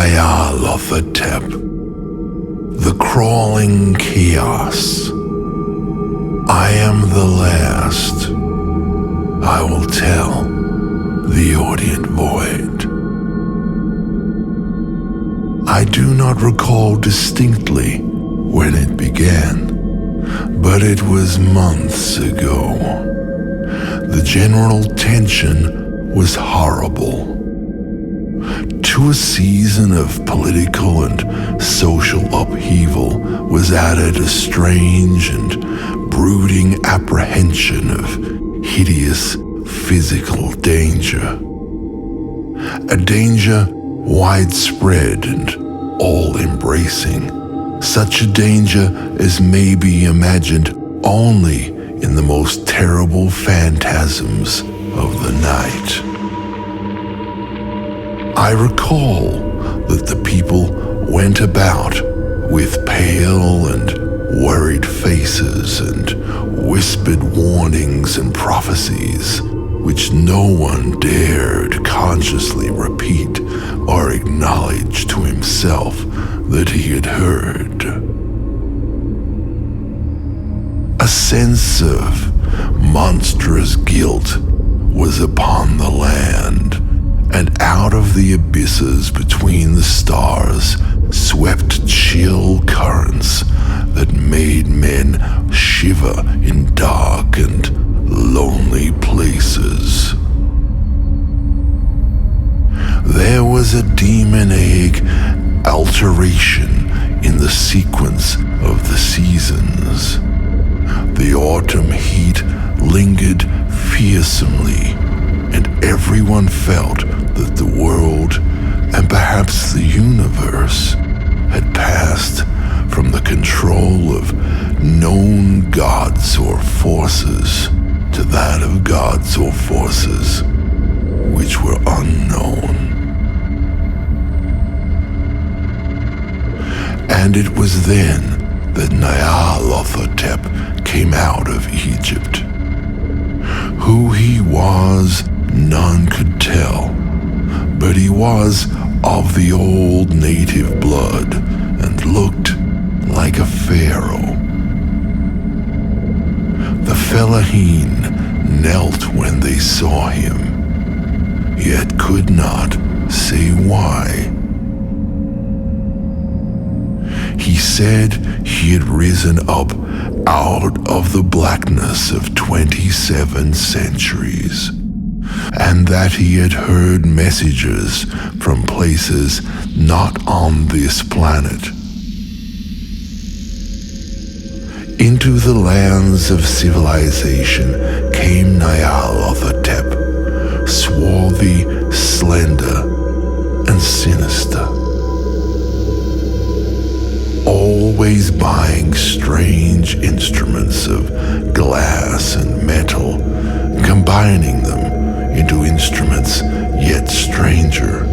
Nyarlathotep, the crawling chaos. I am the last. I will tell the audient void. I do not recall distinctly when it began, but it was months ago. The general tension was horrible. To a season of political and social upheaval was added a strange and brooding apprehension of hideous physical danger. A danger widespread and all-embracing, such a danger as may be imagined only in the most terrible phantasms of the night. I recall that the people went about with pale and worried faces and whispered warnings and prophecies which no one dared consciously repeat or acknowledge to himself that he had heard. A sense of monstrous guilt was upon the land, and out of the abysses between the stars swept chill currents that made men shiver in dark and lonely places. There was a demonic alteration in the sequence of the seasons. The autumn heat lingered fearsomely, and everyone felt that the world, and perhaps the universe, had passed from the control of known gods or forces to that of gods or forces which were unknown. And it was then that Nyarlathotep came out of Egypt. Who he was, none could tell, but he was of the old native blood and looked like a pharaoh. The Fellahin knelt when they saw him, yet could not say why. He said he had risen up out of the blackness of 27 centuries, and that he had heard messages from places not on this planet. Into the lands of civilization came Nyarlathotep, swarthy, slender, and sinister. Always buying strange instruments of glass and metal, combining them into instruments yet stranger.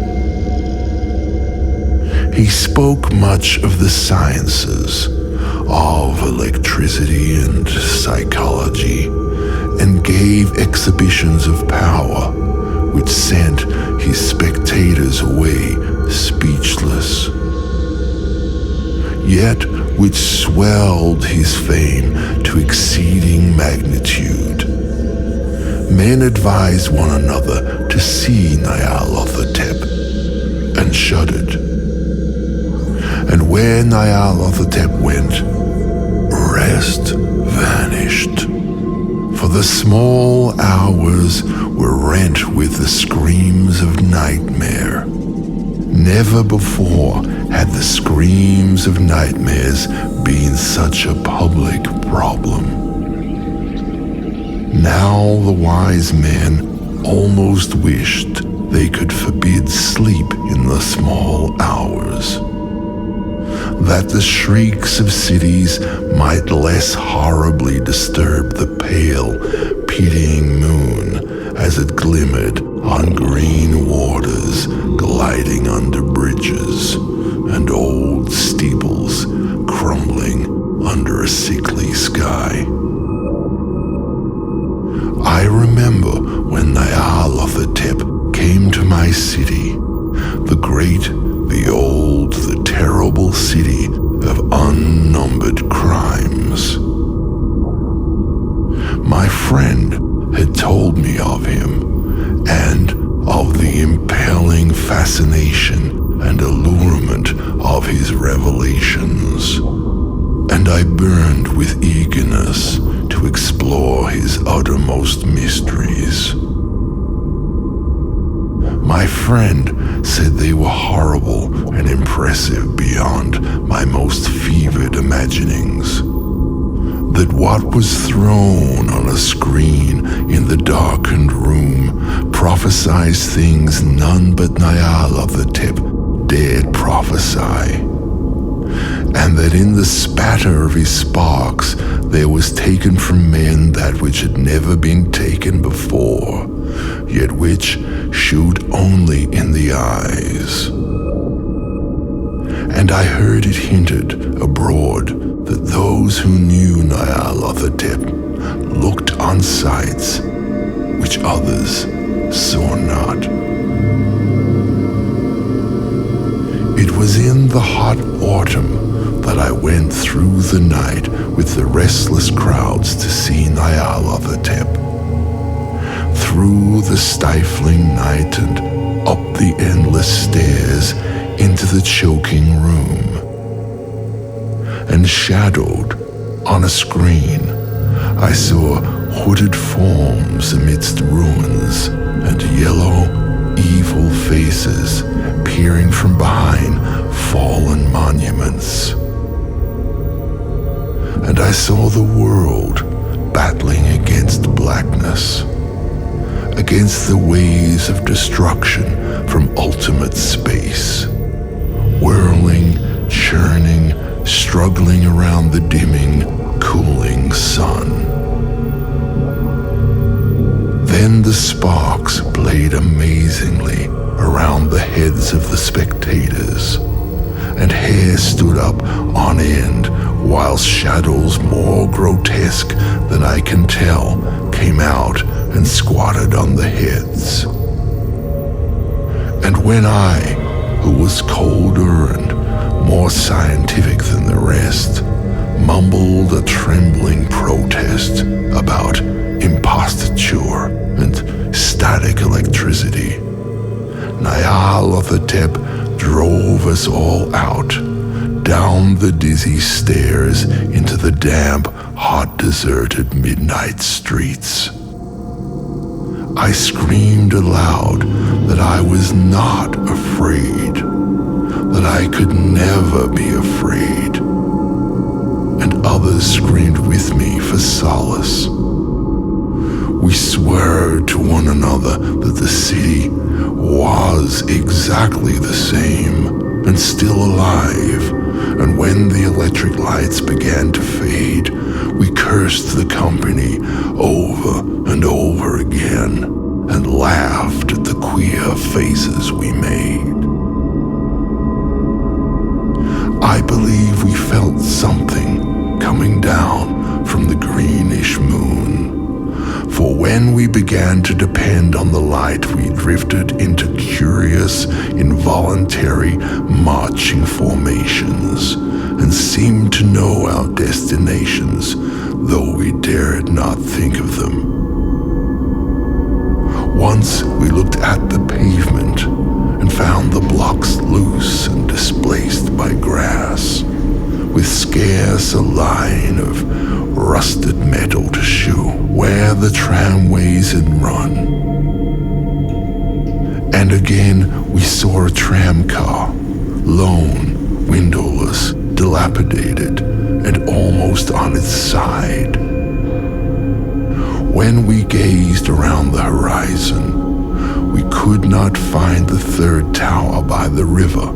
He spoke much of the sciences, of electricity and psychology, and gave exhibitions of power which sent his spectators away speechless, yet which swelled his fame to exceeding magnitude. Men advised one another to see Nyarlathotep, and shuddered. And where Nyarlathotep went, rest vanished. For the small hours were rent with the screams of nightmare. Never before had the screams of nightmares been such a public problem. Now the wise men almost wished they could forbid sleep in the small hours, that the shrieks of cities might less horribly disturb the pale, pitying moon as it glimmered on green waters gliding under bridges and old steeples crumbling under a sickly sky. I remember when Nyarlathotep came to my city, the great, the the terrible city of unnumbered crimes. My friend had told me of him and of the impelling fascination and allurement of his revelations, and I burned with eagerness to explore his uttermost mysteries. My friend said they were horrible and impressive beyond my most fevered imaginings. That what was thrown on a screen in the darkened room prophesied things none but Nyarlathotep dared prophesy, and that in the spatter of his sparks there was taken from men that which had never been taken before, yet which shewed only in the eyes. And I heard it hinted abroad that those who knew Nyarlathotep looked on sights which others saw not. It was in the hot autumn that I went through the night with the restless crowds to see Nyarlathotep. Through the stifling night and up the endless stairs into the choking room. And shadowed on a screen, I saw hooded forms amidst ruins and yellow, evil faces peering from behind fallen monuments. And I saw the world battling against blackness, against the waves of destruction from ultimate space, whirling, churning, struggling around the dimming, cooling sun. Then the sparks played amazingly around the heads of the spectators, and hair stood up on end, while shadows more grotesque than I can tell came out and squatted on the heads. And when I, who was colder and more scientific than the rest, mumbled a trembling protest about imposture and static electricity, Nyarlathotep drove us all out, down the dizzy stairs into the damp, hot, deserted midnight streets. I screamed aloud that I was not afraid, that I could never be afraid, and others screamed with me for solace. We swore to one another that the city was exactly the same and still alive, and when the electric lights began to fade, we cursed the company over and over again and laughed at the queer faces we made. I believe we felt something coming down from the greenish moon. For when we began to depend on the light, we drifted into curious, involuntary marching formations and seemed to know our destinations, though we dared not think of them. Once we looked at the pavement and found the blocks loose and displaced by grass, with scarce a line of rusted metal to shew where the tramways had run. And again we saw a tram car, lone, windowless, dilapidated, and almost on its side. When we gazed around the horizon, we could not find the third tower by the river,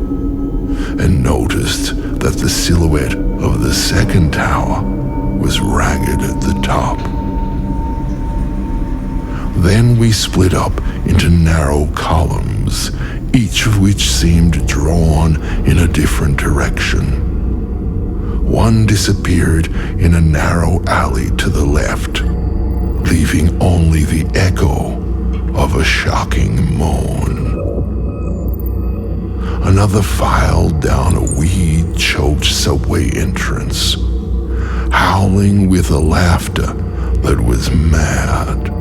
and noticed that the silhouette of the second tower was ragged at the top. Then we split up into narrow columns, each of which seemed drawn in a different direction. One disappeared in a narrow alley to the left, leaving only the echo of a shocking moan. Another filed down a weed-choked subway entrance, howling with a laughter that was mad.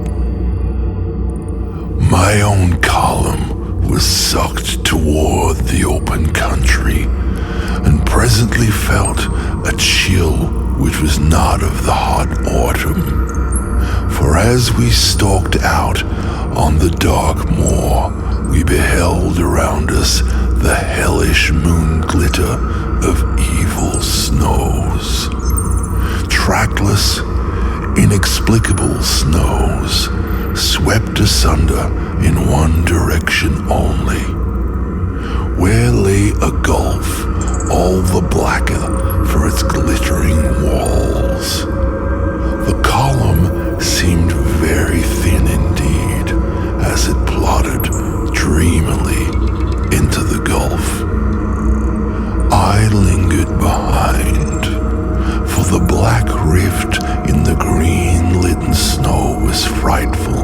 My own column was sucked toward the open country, and presently felt a chill which was not of the hot autumn. For as we stalked out on the dark moor, we beheld around us the hellish moon glitter of evil snows. Trackless, inexplicable snows, swept asunder in one direction only, where lay a gulf all the blacker for its glittering walls. The column seemed very thin indeed as it plodded dreamily into the gulf. I lingered behind, for the black rift in the green-litten snow was frightful,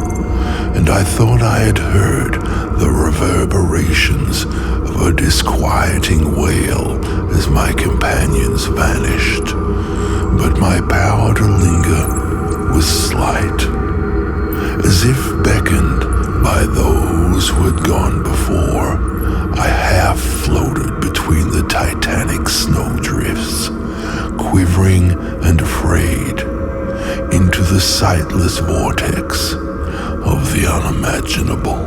and I thought I had heard the reverberations of a disquieting wail as my companions vanished. But my power to linger was slight, as if beckoned by those who had gone before. I half floated between the titanic snowdrifts, quivering and afraid, into the sightless vortex of the unimaginable.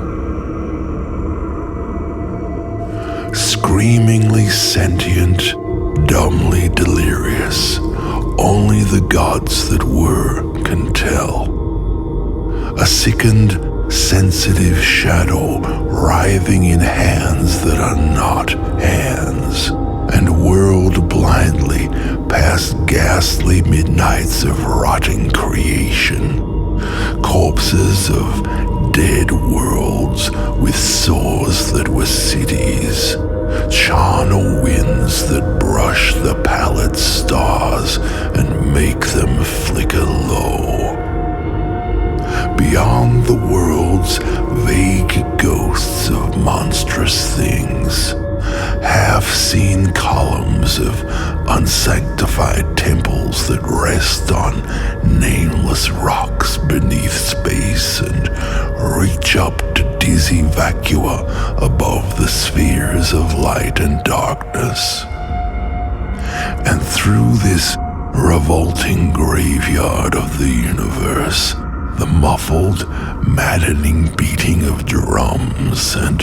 Screamingly sentient, dumbly delirious, only the gods that were can tell. A sickened, sensitive shadow writhing in hands that are not hands, and whirled blindly past ghastly midnights of rotting creation, corpses of dead worlds with sores that were cities, charnel winds that brush the pallid stars and make them flicker low. Beyond the world's vague ghosts of monstrous things, half-seen columns of unsanctified temples that rest on nameless rocks beneath space and reach up to dizzy vacua above the spheres of light and darkness. And through this revolting graveyard of the universe, the muffled, maddening beating of drums and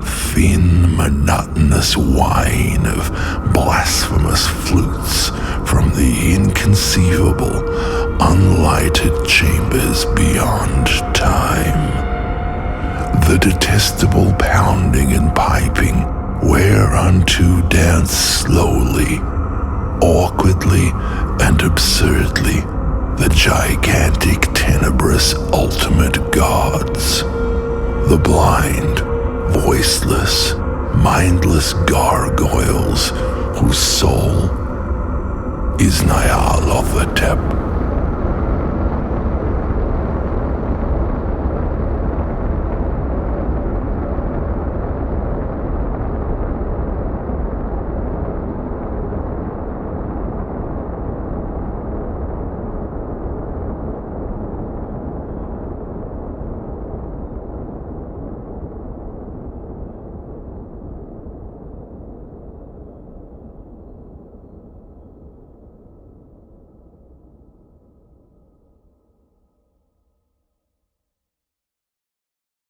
thin, monotonous whine of blasphemous flutes from the inconceivable, unlighted chambers beyond time. The detestable pounding and piping whereunto dance slowly, awkwardly, and absurdly the gigantic, tenebrous, ultimate gods. The blind, voiceless, mindless gargoyles whose soul is Nyarlathotep.